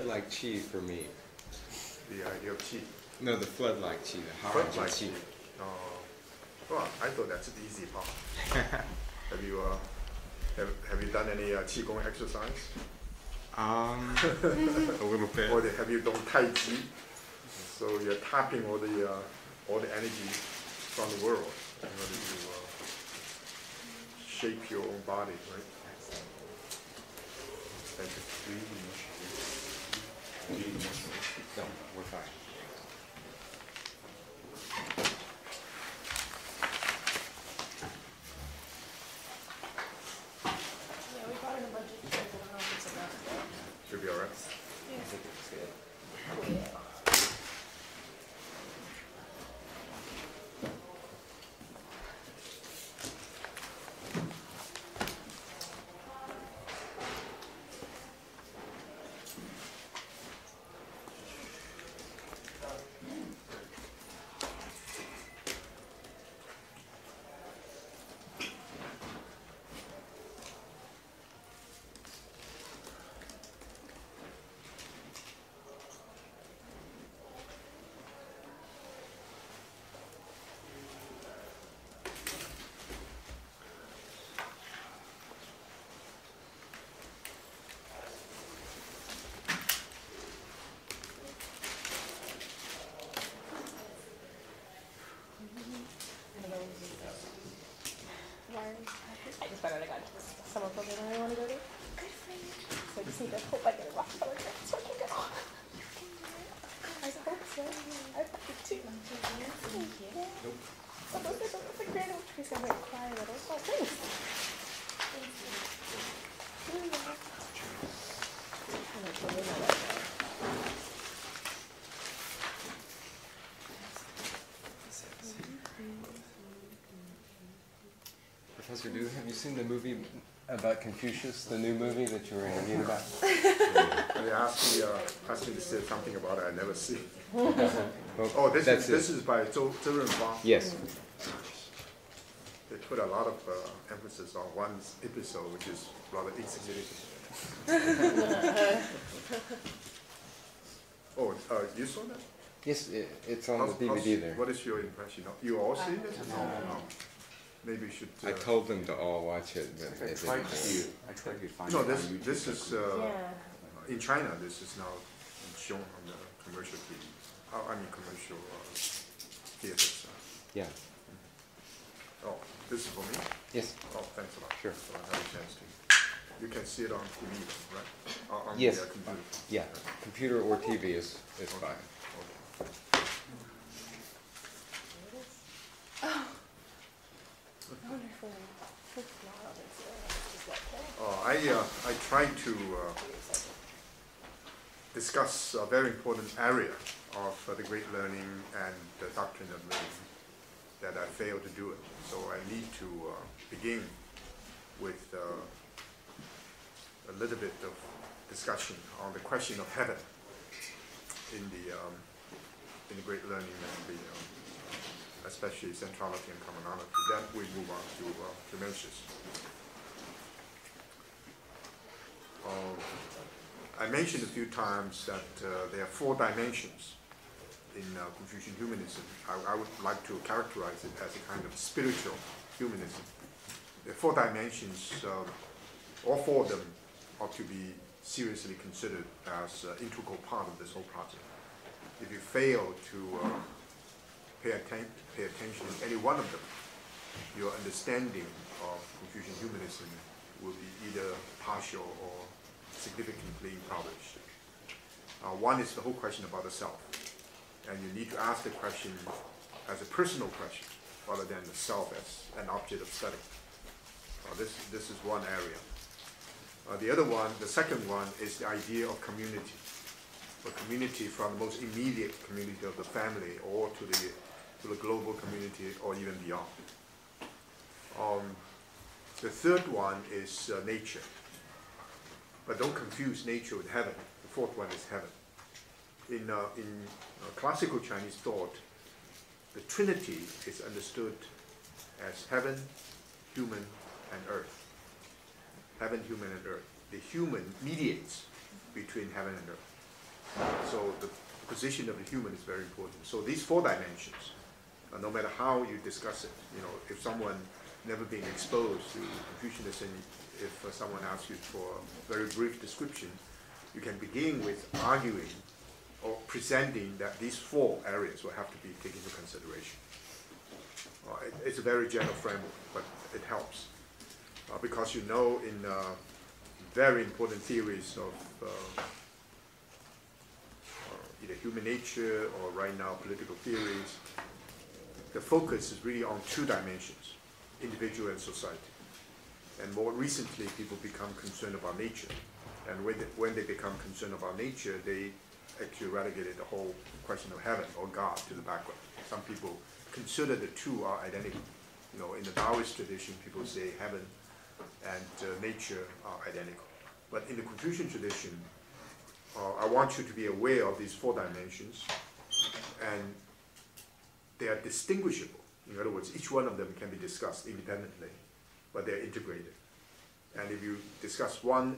flood-like chi for me. The idea of qi. No, the flood-like chi, the Harajuku Flood-like chi. Well, I thought that's the easy part. Have you done any qigong exercise? A little bit. Or have you done tai chi? So you're tapping all the energy from the world in order to shape your own body, right? Thank you. No, we're fine. Yeah, we brought in a bunch of chairs. I don't know if it's enough. Should be all right. Yeah. I think it's good. Yeah. I just found out I got summer program I want to go to. Good for you. So I just need to hope I get a rock color dress so I can go. I hope so. I hope too. Thank you. Nope. So those are the random trees I might cry a little. Oh, thanks. Thank you. Professor Du, have you seen the movie about Confucius, the new movie that you were interviewed about? They asked me to say something about it. I never see. Well, this is by Zhou Renfang. Yes. They put a lot of emphasis on one episode, which is rather insignificant. You saw that? Yes, it's on the DVD there. What is your impression? You all seen it? No. Maybe you should. I told them to all watch it, but I tried to find it. No, on this YouTube. is in China. This is now shown on the commercial TV. Commercial theaters. Yeah. Oh, this is for me? Yes. Oh, thanks a lot. Sure. So I have a chance to. You can see it on TV, right? On yes. The computer. Yeah. Computer or TV is fine. Okay. Oh. Wonderful. I tried to discuss a very important area of the great learning and the doctrine of learning that I failed to do it. So I need to begin with a little bit of discussion on the question of heaven in the great learning and especially centrality and commonality. Then we move on to Mencius. I mentioned a few times that there are 4 dimensions in Confucian humanism. I would like to characterize it as a kind of spiritual humanism. There are 4 dimensions. All 4 of them ought to be seriously considered as an integral part of this whole project. If you fail to pay attention to any one of them, your understanding of Confucian humanism will be either partial or significantly impoverished. One is the whole question about the self. And you need to ask the question as a personal question rather than the self as an object of study. This is one area. The other one, the second one, is the idea of community. A community from the most immediate community of the family or to the global community or even beyond. The third one is nature. But don't confuse nature with heaven. The fourth one is heaven. In classical Chinese thought, the Trinity is understood as heaven, human, and earth. Heaven, human, and earth. The human mediates between heaven and earth. So the position of the human is very important. So these 4 dimensions, no matter how you discuss it, if someone never been exposed to Confucianism, if someone asks you for a very brief description, you can begin with arguing or presenting that these 4 areas will have to be taken into consideration. It's a very general framework, but it helps. Because in very important theories of either human nature or right now political theories, the focus is really on 2 dimensions, individual and society. And more recently, people become concerned about nature. And when they become concerned about nature, they actually relegated the whole question of heaven or God to the background. Some people consider the 2 are identical. In the Taoist tradition, people say heaven and nature are identical. But in the Confucian tradition, I want you to be aware of these 4 dimensions, and they are distinguishable. In other words, each one of them can be discussed independently, but they're integrated. And if you discuss one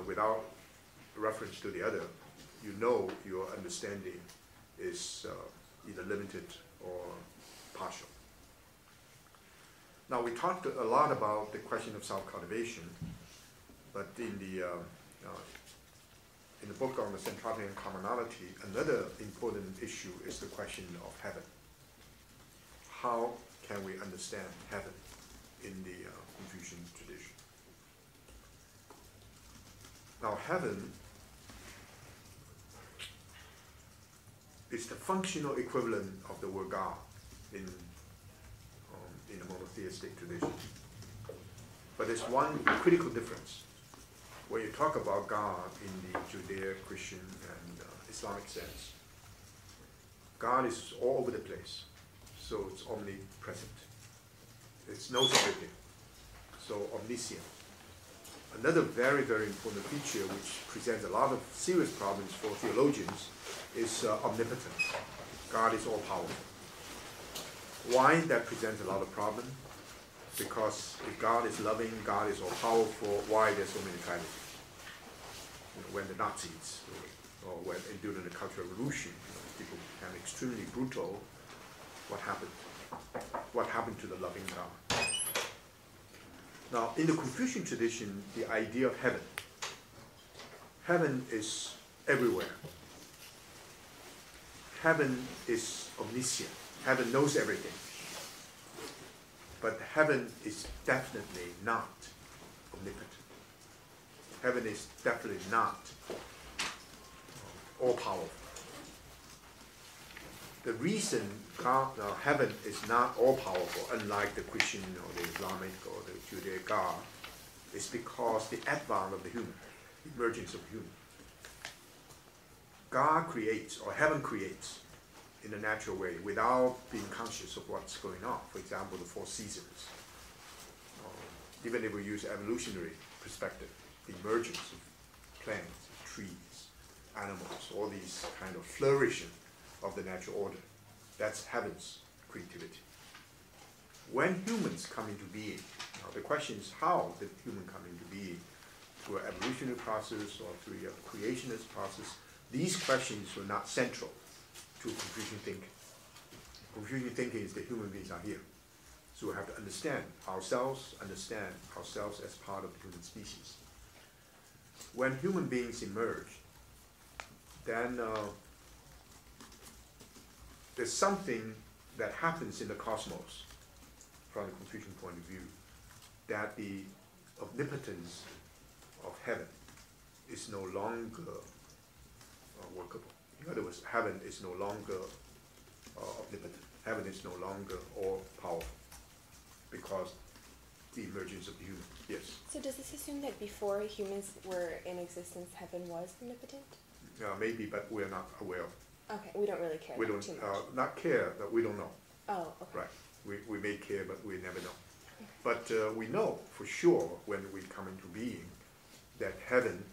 without reference to the other, your understanding is either limited or partial. Now, we talked a lot about the question of self-cultivation, but in the book on the centrality and commonality, another important issue is the question of heaven. How can we understand heaven in the Confucian tradition? Now, heaven is the functional equivalent of the word God in the monotheistic tradition. But there's one critical difference. When you talk about God in the Judeo-Christian and Islamic sense, God is all over the place, so it's omnipresent. It knows everything, so omniscient. Another very, very important feature which presents a lot of serious problems for theologians is omnipotence. God is all-powerful. Why that presents a lot of problem? Because if God is loving, God is all-powerful, why there's so many tragedies? When the Nazis, or when during the Cultural Revolution, people became extremely brutal, what happened? What happened to the loving God? Now, in the Confucian tradition, the idea of heaven is everywhere. Heaven is omniscient. Heaven knows everything. But heaven is definitely not omnipotent. Heaven is definitely not all-powerful. The reason heaven is not all-powerful, unlike the Christian or the Islamic or the Judaic God, is because the advent of the human, the emergence of the human. God creates, or heaven creates, in a natural way, without being conscious of what's going on. For example, the 4 seasons. Even if we use evolutionary perspective, the emergence of plants, trees, animals, all these kind of flourishing of the natural order. That's heaven's creativity. When humans come into being, now the question is how did human come into being? Through an evolutionary process or through a creationist process? These questions were not central to Confucian thinking. Confucian thinking is that human beings are here. So we have to understand ourselves as part of the human species. When human beings emerge, then there's something that happens in the cosmos from the Confucian point of view, that the omnipotence of heaven is no longer workable. In other words, heaven is no longer omnipotent. Heaven is no longer all-powerful because the emergence of the human. Yes? So does this assume that before humans were in existence, heaven was omnipotent? Maybe, but we're not aware of. Okay, we don't really care We don't, too much. not care, but we don't know. Oh, okay. Right. We may care, but we never know. But we know for sure when we come into being that heaven